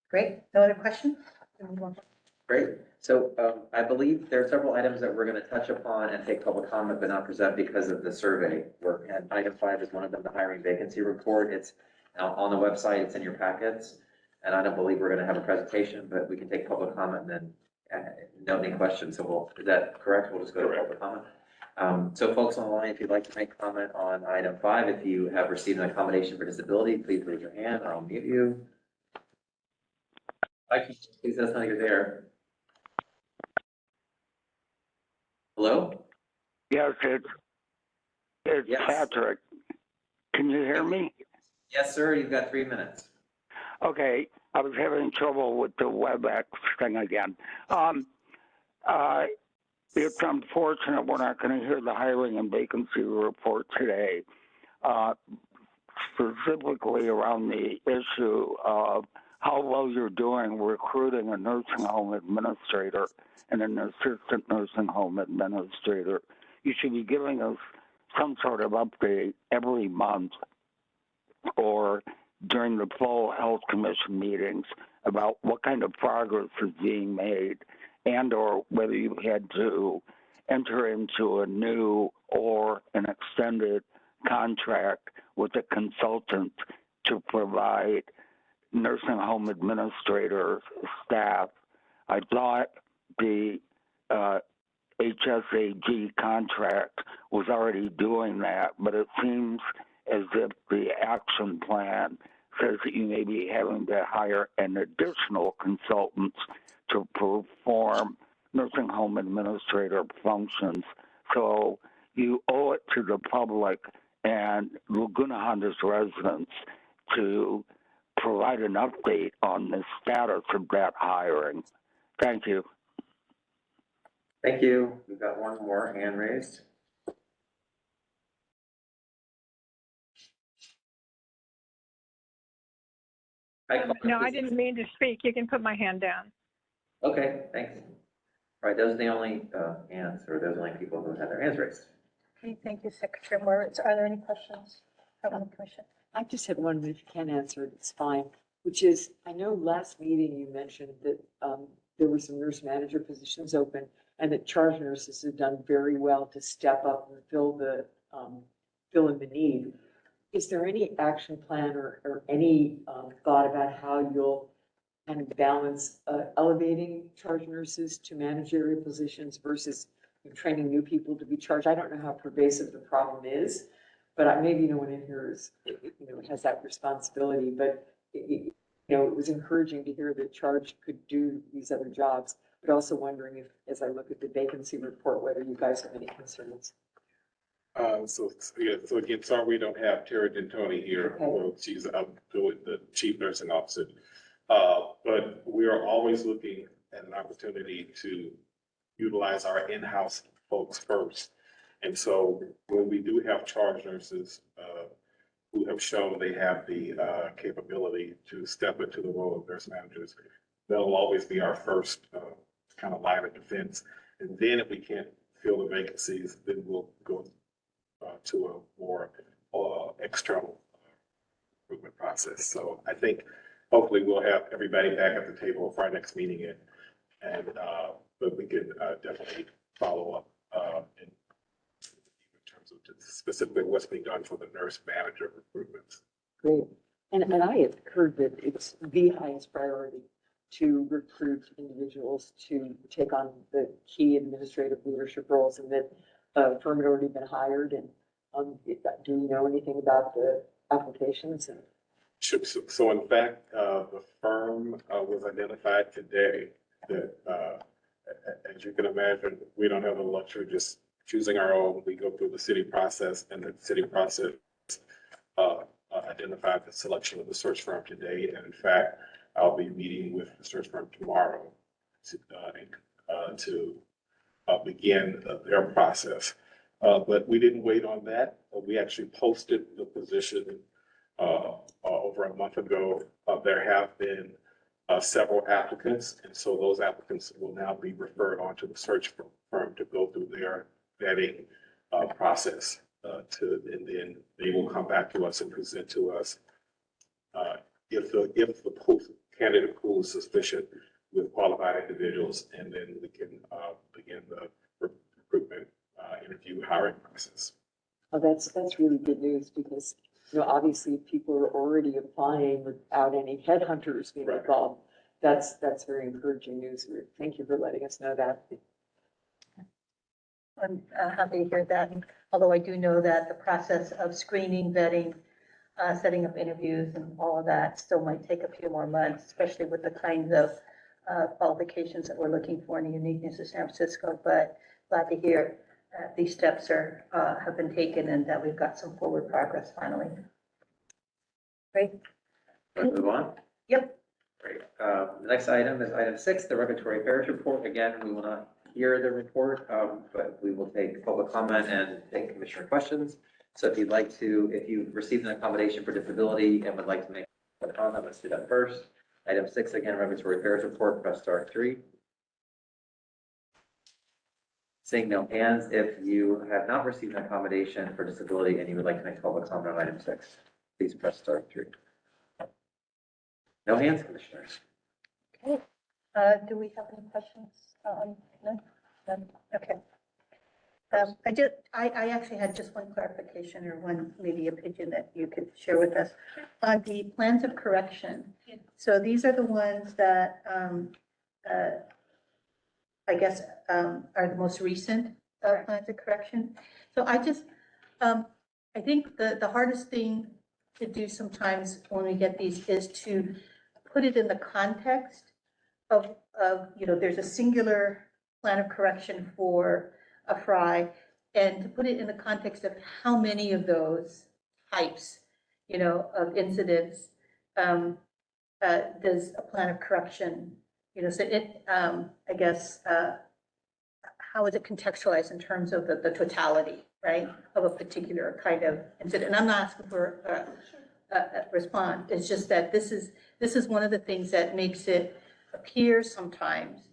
Great. No other questions? Great. So I believe there are several items that we're going to touch upon and take public comment but not present because of the survey work. And item 5 is one of them, the hiring vacancy report. It's on the website, it's in your packets. And I don't believe we're going to have a presentation, but we can take public comment and then note any questions. So is that correct? We'll just go to public comment. So folks on the line, if you'd like to make comment on item 5, if you have received an accommodation for disability, please raise your hand. I'll mute you. Please let us know you're there. Hello? Yes, it's Yes. Patrick. Can you hear me? Yes, sir. You've got 3 minutes. Okay, I was having trouble with the WebEx thing again. It's unfortunate we're not going to hear the hiring and vacancy report today, specifically around the issue of how well you're doing recruiting a nursing home administrator and an assistant nursing home administrator. You should be giving us some sort of update every month or during the full health commission meetings about what kind of progress is being made and or whether you had to enter into a new or an extended contract with a consultant to provide nursing home administrator staff. I thought the HSAG contract was already doing that, but it seems as if the action plan says that you may be having to hire an additional consultant to perform nursing home administrator functions. So you owe it to the public and Laguna Honda's residents to provide an update on the status of that hiring. Thank you. Thank you. We've got one more hand raised. No, I didn't mean to speak. You can put my hand down. Okay, thanks. All right, those are the only hands, or those are the only people who had their hands raised. Okay, thank you, Secretary Moritz. Are there any questions from the commission? I just had one, but if you can't answer it, it's fine, which is, I know last meeting you mentioned that there were some nurse manager positions open and that charge nurses have done very well to step up and fill in the need. Is there any action plan or any thought about how you'll kind of balance elevating charge nurses to managerial positions versus training new people to be charged? I don't know how pervasive the problem is, but maybe no one in here is, has that responsibility. But it was encouraging to hear that charge could do these other jobs, but also wondering if, as I look at the vacancy report, whether you guys have any concerns. So again, sorry, we don't have Tara D'Antoni here. Okay. Well, she's the chief nursing officer. But we are always looking at an opportunity to utilize our in-house folks first. And so when we do have charge nurses who have shown they have the capability to step into the role of nurse managers, they'll always be our first kind of line of defense. And then if we can't fill the vacancies, then we'll go to a more external recruitment process. So I think hopefully we'll have everybody back at the table for our next meeting, but we can definitely follow up in terms of specifically what's being done for the nurse manager recruitments. Great. And I had heard that it's the highest priority to recruit individuals to take on the key administrative leadership roles, and that a firm had already been hired. And do you know anything about the applications? So in fact, the firm was identified today. That as you can imagine, we don't have the luxury of just choosing our own. We go through the city process, and the city process identified the selection of the search firm today. And in fact, I'll be meeting with the search firm tomorrow to begin their process. But we didn't wait on that. We actually posted the position over a month ago. There have been several applicants, and so those applicants will now be referred on to the search firm to go through their vetting process. And then they will come back to us and present to us if the candidate pool is sufficient with qualified individuals, and then we can begin the recruitment interview hiring process. Oh, that's really good news because, obviously if people are already applying without any headhunters being Right. involved. That's very encouraging news. Thank you for letting us know that. I'm happy to hear that, although I do know that the process of screening, vetting, setting up interviews and all of that still might take a few more months, especially with the kinds of qualifications that we're looking for in the uniqueness of San Francisco. But glad to hear these steps have been taken and that we've got some forward progress finally. Great. Let's move on. Yep. Great. The next item is item 6, the regulatory affairs report. Again, we will not hear the report, but we will take public comment and take commissioner questions. So if you've received an accommodation for disability and would like to make a comment, let's do that first. Item 6, again, regulatory affairs report, press star 3. Seeing no hands, if you have not received an accommodation for disability and you would like to make public comment on item 6, please press star 3. No hands, commissioners. Okay. Do we have any questions? No? None? Okay. I actually had just one clarification or one maybe opinion that you could share with us on the plans of correction. So these are the ones that, I guess, are the most recent plans of correction. So I think the hardest thing to do sometimes when we get these is to put it in the context of, there's a singular plan of correction for a fry, and to put it in the context of how many of those types, of incidents, does a plan of correction, so it, I guess, how is it contextualized in terms of the totality, right, of a particular kind of incident? And I'm not asking for a response. It's just that this is one of the things that makes it appear sometimes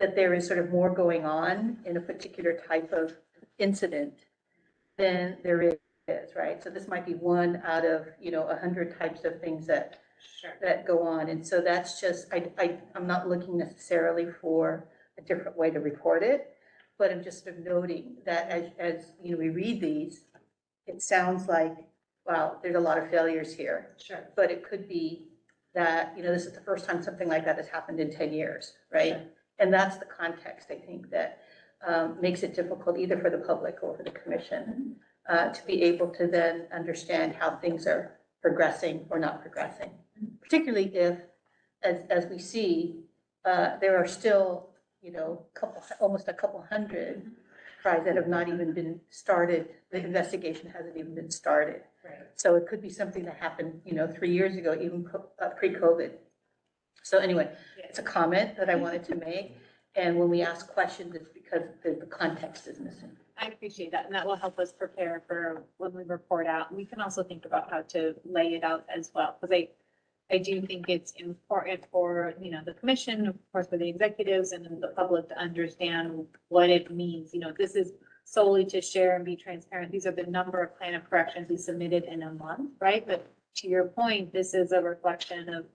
that there is sort of more going on in a particular type of incident than there is, right? So this might be one out of, 100 types of things that go on. And so that's just, I'm not looking necessarily for a different way to report it, but I'm just sort of noting that as we read these, it sounds like, wow, there's a lot of failures here. Sure. But it could be that, this is the first time something like that has happened in 10 years, right? Sure. And that's the context, I think, that makes it difficult either for the public or for the commission to be able to then understand how things are progressing or not progressing. Particularly if, as we see, there are still, almost a couple hundred tries that have not even been started. The investigation hasn't even been started. Right. So it could be something that happened, 3 years ago, even pre-COVID. So anyway, it's a comment that I wanted to make. And when we ask questions, it's because the context is missing. I appreciate that, and that will help us prepare for when we report out. We can also think about how to lay it out as well, because I do think it's important for, the commission, of course, for the executives and the public to understand what it means. This is solely to share and be transparent. These are the number of plan of corrections we submitted in a month, right? But to your point, this is a reflection of,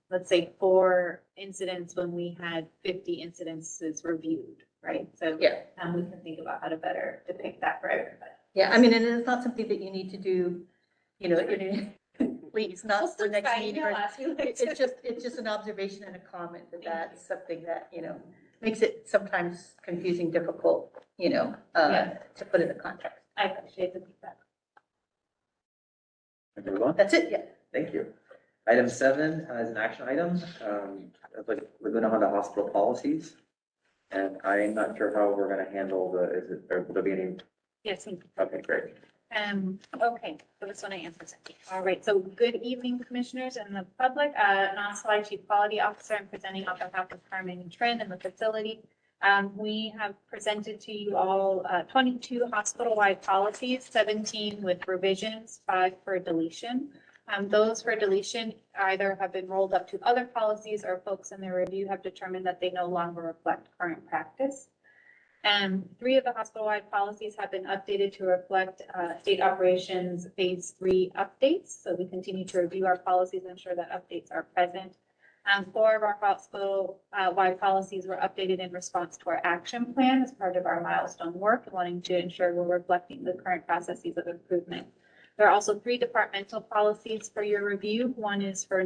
let's say 4 incidents when we had 50 incidences reviewed, right? So Yeah. we can think about how to better depict that for everybody. Yeah, I mean, and it's not something that you need to do, please, not the next meeting. It's just an observation and a comment that that's something that, makes it sometimes confusing, difficult, to put in the context. I appreciate the feedback. Move on. That's it, yeah. Thank you. Item 7 is an action item. We're going on to hospital policies. And I'm not sure how we're going to handle will there be any? Yes. Okay, great. Okay, so this one I answered. All right, so good evening, commissioners and the public. Non-Salai Chief Quality Officer, I'm presenting on behalf of Carmen and Trent and the facility. We have presented to you all 22 hospital-wide policies, 17 with revisions, 5 for deletion. Those for deletion either have been rolled up to other policies or folks in their review have determined that they no longer reflect current practice. And 3 of the hospital-wide policies have been updated to reflect state operations phase 3 updates. So we continue to review our policies and ensure that updates are present. 4 of our hospital-wide policies were updated in response to our action plan as part of our milestone work, wanting to ensure we're reflecting the current processes of improvement. There are also 3 departmental policies for your review. One is for,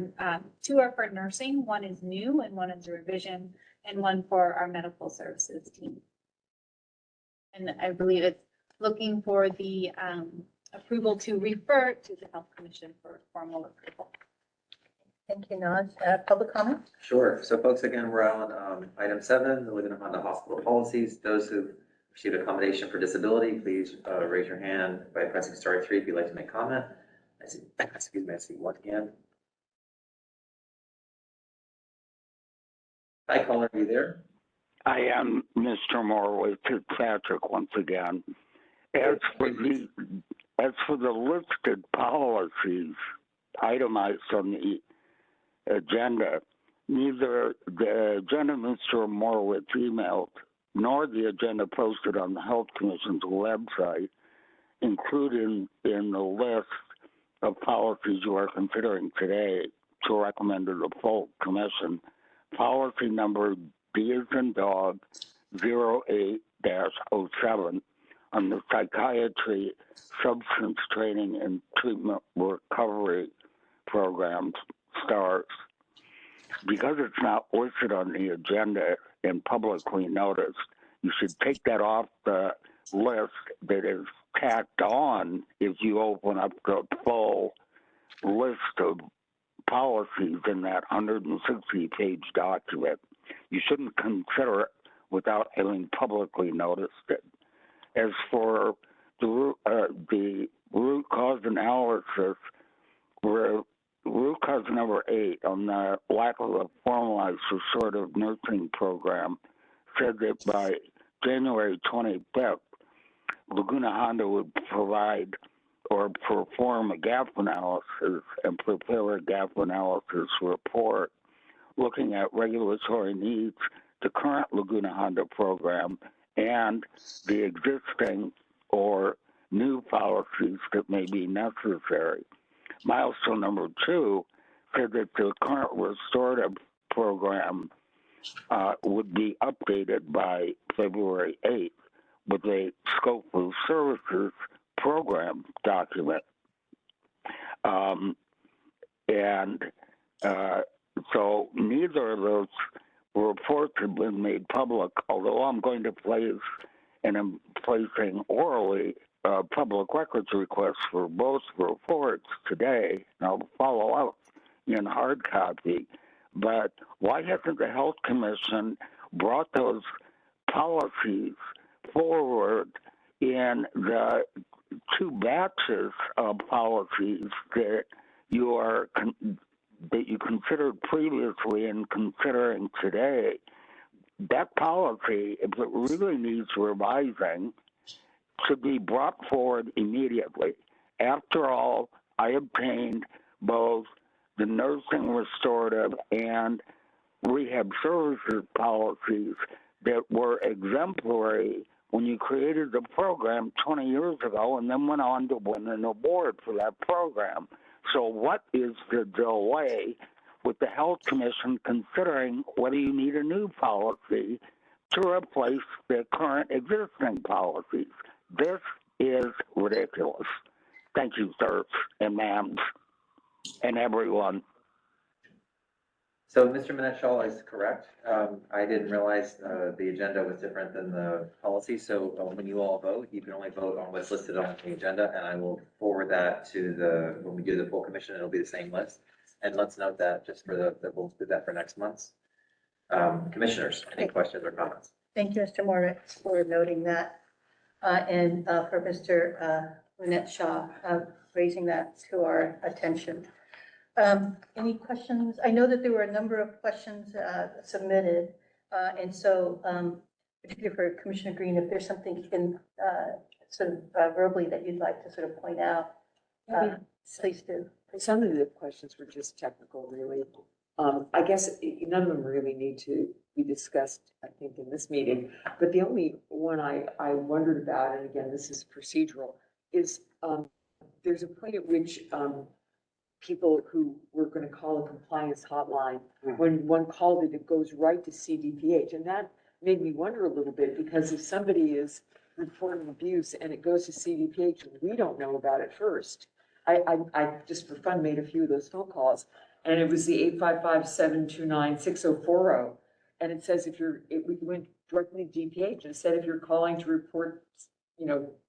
2 are for nursing, 1 is new, and 1 is a revision, and 1 for our medical services team. And I believe it's looking for the approval to refer to the Health Commission for formal approval. Thank you, Naz. Public comment? Sure. So folks, again, we're on item 7, the Laguna Honda hospital policies. Those who've received accommodation for disability, please raise your hand by pressing star 3 if you'd like to make comment. I see, excuse me, I see one hand. Hi, caller, are you there? I am Mr. Morway Fitzpatrick once again. As for the listed policies itemized on the agenda, neither the agenda Mr. Morway emailed nor the agenda posted on the Health Commission's website included in the list of policies you are considering today to recommend to the full commission. Policy number D as in dog 08-07 on the psychiatry, substance training and treatment recovery programs STARS. Because it's not listed on the agenda and publicly noticed, you should take that off the list that is tacked on if you open up the full list of policies in that 160-page document. You shouldn't consider it without having publicly noticed it. As for the root cause analysis, root cause number 8 on the lack of a formalized restorative nursing program said that by January 25th, Laguna Honda would provide or perform a gap analysis and prepare a gap analysis report looking at regulatory needs, the current Laguna Honda program, and the existing or new policies that may be necessary. Milestone number 2 said that the current restorative program would be updated by February 8th with a scope of services program document. So neither of those reports have been made public, although I'm going to place and I'm placing orally public records requests for both reports today, and I'll follow up in hard copy. But why hasn't the Health Commission brought those policies forward in the 2 batches of policies that you considered previously and considering today? That policy, if it really needs revising, should be brought forward immediately. After all, I obtained both the nursing restorative and rehab services policies that were exemplary when you created the program 20 years ago and then went on to win an award for that program. So what is the delay with the Health Commission considering whether you need a new policy to replace the current existing policies? This is ridiculous. Thank you, sirs and ma'ams and everyone. So Mr. Minette-Shaw is correct. I didn't realize the agenda was different than the policy. So when you all vote, you can only vote on what's listed on the agenda, and I will forward that to when we do the full commission, it'll be the same list. And let's note that just for that we'll do that for next month's. Commissioners, any questions or comments? Thank you, Mr. Moritz, for noting that, and for Mr. Minette-Shaw raising that to our attention. Any questions? I know that there were a number of questions submitted, and so particularly for Commissioner Green, if there's something you can sort of verbally that you'd like to sort of point out, please do. some of the questions were just technical, really. I guess none of them really need to be discussed, I think, in this meeting. But the only one I wondered about, and again, this is procedural, is, there's a point at which, people who were gonna call a compliance hotline, when one called it, it goes right to CDPH. And that made me wonder a little bit, because if somebody is reporting abuse and it goes to CDPH and we don't know about it first, I just for fun made a few of those phone calls, and it was the 855-729-6040. And it says we went directly to DPH, and it said if you're calling to report,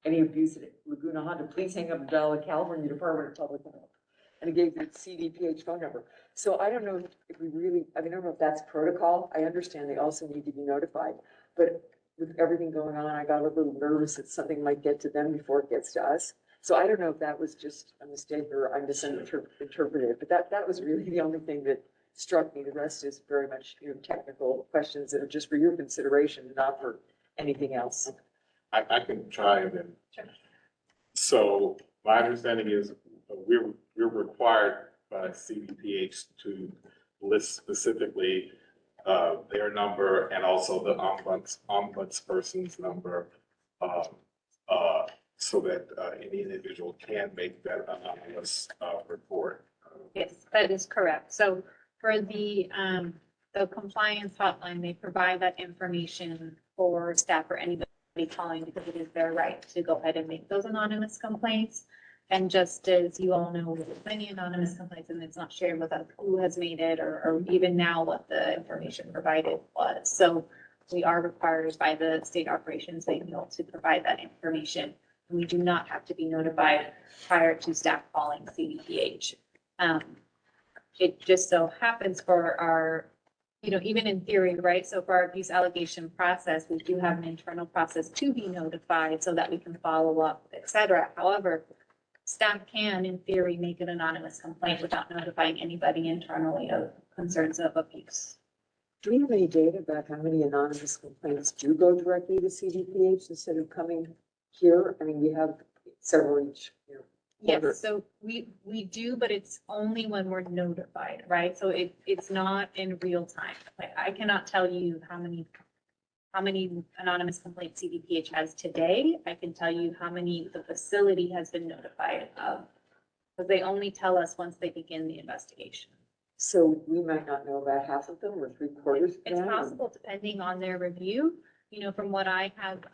any abuse at Laguna Honda, please hang up and dial the California Department of Public Health. And it gave the CDPH phone number. So I don't know if we really, I don't know if that's protocol. I understand they also need to be notified, but with everything going on, I got a little nervous that something might get to them before it gets to us. So I don't know if that was just a mistake or I misinterpreted it, but that was really the only thing that struck me. The rest is very much, technical questions that are just for your consideration, not for anything else. I can try and then. Sure. So my understanding is we're required by CDPH to list specifically their number and also the ombudsperson's number, so that any individual can make that anonymous report. Yes, that is correct. So for the compliance hotline, they provide that information for staff or anybody calling, because it is their right to go ahead and make those anonymous complaints. And just as you all know, with many anonymous complaints, and it's not shared with us who has made it, or even now what the information provided was. So we are required by the state operations manual to provide that information. And we do not have to be notified prior to staff calling CDPH. It just so happens for our, even in theory, right? So for our abuse allegation process, we do have an internal process to be notified so that we can follow up, et cetera. However, staff can, in theory, make an anonymous complaint without notifying anybody internally of concerns of abuse. Do we have any data about how many anonymous complaints do go directly to CDPH instead of coming here? I mean, we have several each, quarter. Yes, so we do, but it's only when we're notified, right? So it's not in real time. Like, I cannot tell you how many anonymous complaints CDPH has today. I can tell you how many the facility has been notified of, because they only tell us once they begin the investigation. So we might not know about half of them or 3/4 of It's them. possible, depending on their review. From what I have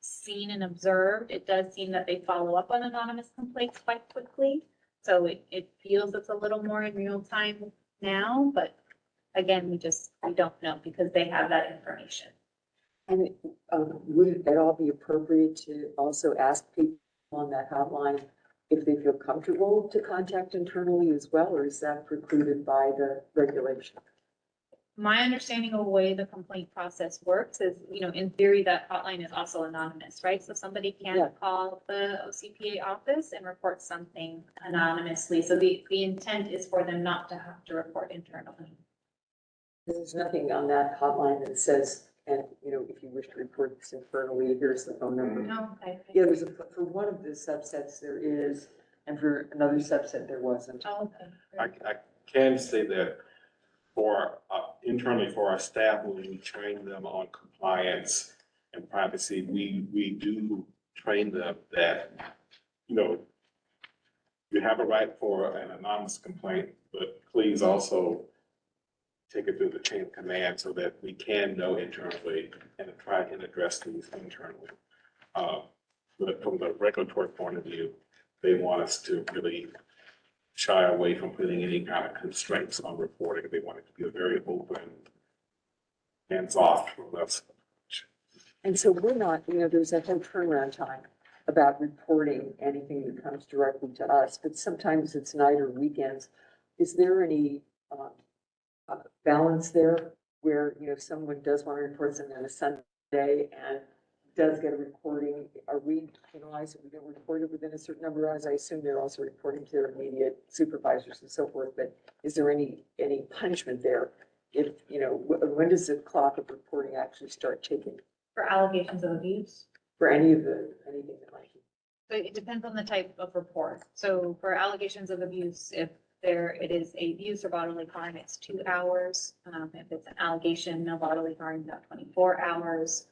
seen and observed, it does seem that they follow up on anonymous complaints quite quickly. So it feels it's a little more in real time now, but again, we don't know because they have that information. And would it at all be appropriate to also ask people on that hotline if they feel comfortable to contact internally as well, or is that precluded by the regulation? My understanding of the way the complaint process works is, in theory, that hotline is also anonymous, right? So somebody can Yeah. call the OCPA office and report something anonymously. So the intent is for them not to have to report internally. There's nothing on that hotline that says, and, if you wish to report this internally, here's the phone number. No, okay. Yeah, for one of the subsets there is, and for another subset there wasn't. Oh, okay. I can say that for internally for our staff, when we train them on compliance and privacy, we do train them that, you have a right for an anonymous complaint, but please also take it through the chain of command so that we can know internally and try and address these internally. But from the regulatory point of view, they want us to really shy away from putting any kind of constraints on reporting. They want it to be a very open, hands-off from us. And so we're not, there's that whole turnaround time about reporting anything that comes directly to us, but sometimes it's night or weekends. Is there any balance there where, if someone does want to report something on a Sunday and does get a recording, are we penalized if we don't report it within a certain number of hours? I assume they're also reporting to their immediate supervisors and so forth, but is there any punishment there? If, when does the clock of reporting actually start ticking For allegations of abuse? for anything that might be? So it depends on the type of report. So for allegations of abuse, if it is a abuse or bodily harm, it's 2 hours. If it's an allegation of bodily harm, about 24 hours.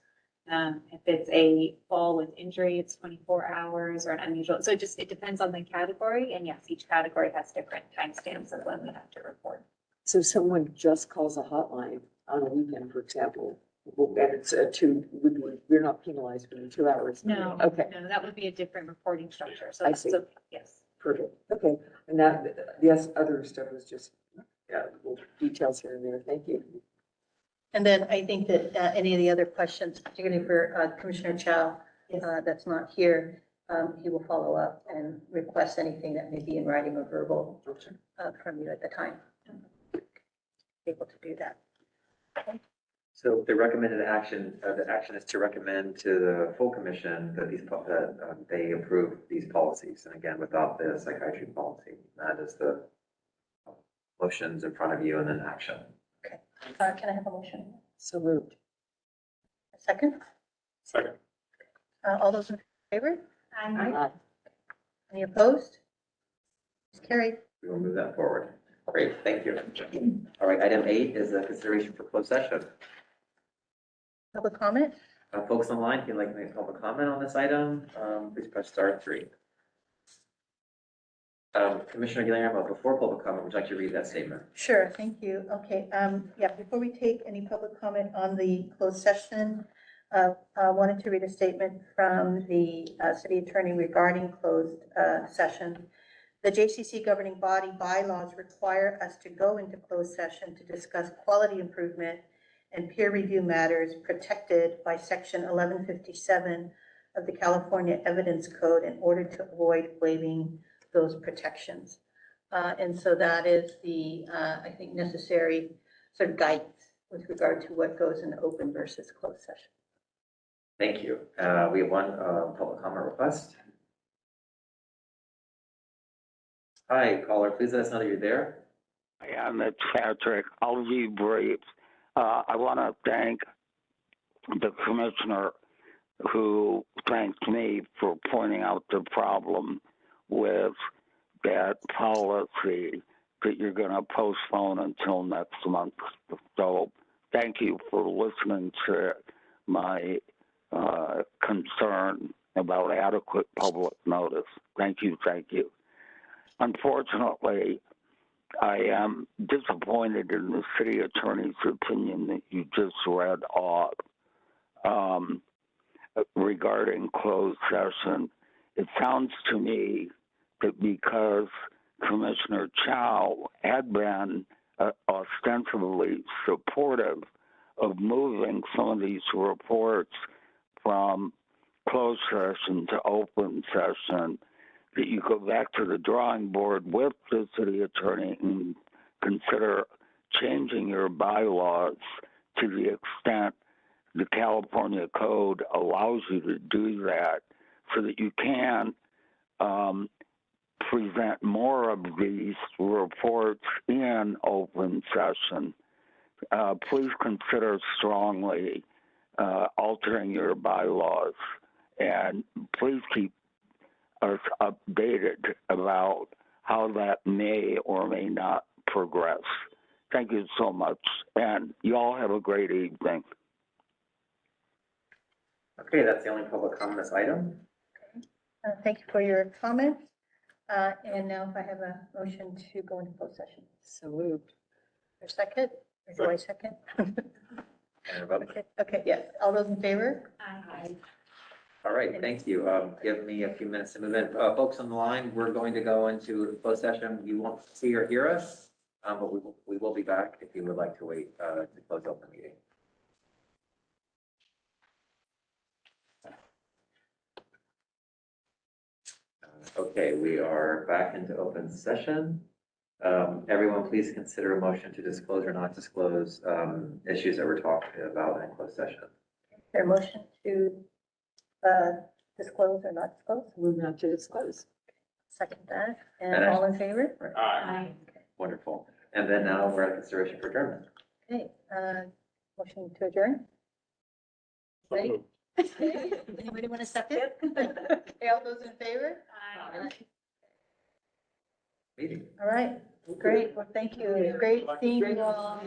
If it's a fall with injury, it's 24 hours or an unusual. So it depends on the category. And yes, each category has different timestamps of when we have to report. So if someone just calls a hotline on a weekend, for example, and it's we're not penalized for the 2 hours. No, Okay, no, that would be a different reporting structure. So, I see. so yes. perfect. Okay, and that, yes, other stuff was just, little details here and there. Thank you. And then I think that any of the other questions, particularly for Commissioner Chow, that's not here, he will follow up and request anything that may be in writing or verbal from you at the time. Able to do that. So the recommended action, the action is to recommend to the full commission that they approve these policies. And again, without the psychiatry policy, that is the motions in front of you and then action. Can I have a motion? So moved. A second? Second. All those in favor? Aye. Any opposed? It's carried. We will move that forward. Great, thank you. All right, item 8 is a consideration for closed session. Public comment? Folks online, if you'd like to make public comment on this item, please press *3. Commissioner Guillermo, before public comment, would you like to read that statement? Sure, thank you. Okay, yeah, before we take any public comment on the closed session, I wanted to read a statement from the city attorney regarding closed session. The JCC governing body bylaws require us to go into closed session to discuss quality improvement and peer review matters protected by section 1157 of the California Evidence Code in order to avoid waiving those protections. And so that is the, I think, necessary sort of guidance with regard to what goes in open versus closed session. Thank you. We have one public comment request. Hi, caller, please let us know that you're there. And it's Patrick. I'll be brief. I want to thank the commissioner who thanked me for pointing out the problem with that policy that you're going to postpone until next month. So thank you for listening to my concern about adequate public notice. Thank you, thank you. Unfortunately, I am disappointed in the city attorney's opinion that you just read off regarding closed session. It sounds to me that because Commissioner Chow had been ostensibly supportive of moving some of these reports from closed session to open session, that you go back to the drawing board with the city attorney and consider changing your bylaws to the extent the California Code allows you to do that, so that you can present more of these reports in open session. Please consider strongly altering your bylaws, and please keep us updated about how that may or may not progress. Thank you so much, and you all have a great evening. Okay, that's the only public comment on this item. Thank you for your comment. And now if I have a motion to go into closed session. So moved. For a second, or do I second? And a vote. Okay, yes. All those in favor? Aye. All right, thank you. Give me a few minutes to move in. Folks on the line, we're going to go into closed session. You won't see or hear us, but we will be back if you would like to wait to close out the meeting. Okay, we are back into open session. Everyone, please consider a motion to disclose or not disclose issues that we're talking about in closed session. Is there a motion to disclose or not disclose? Move not to disclose. Second that. And And I- all in favor? Aye. Wonderful. And then now we're at consideration for adjournment. Okay, motion to adjourn? Ready? Anybody want to second? Okay, all those in favor? Meeting. All right, great. Well, thank you. Great seeing you all.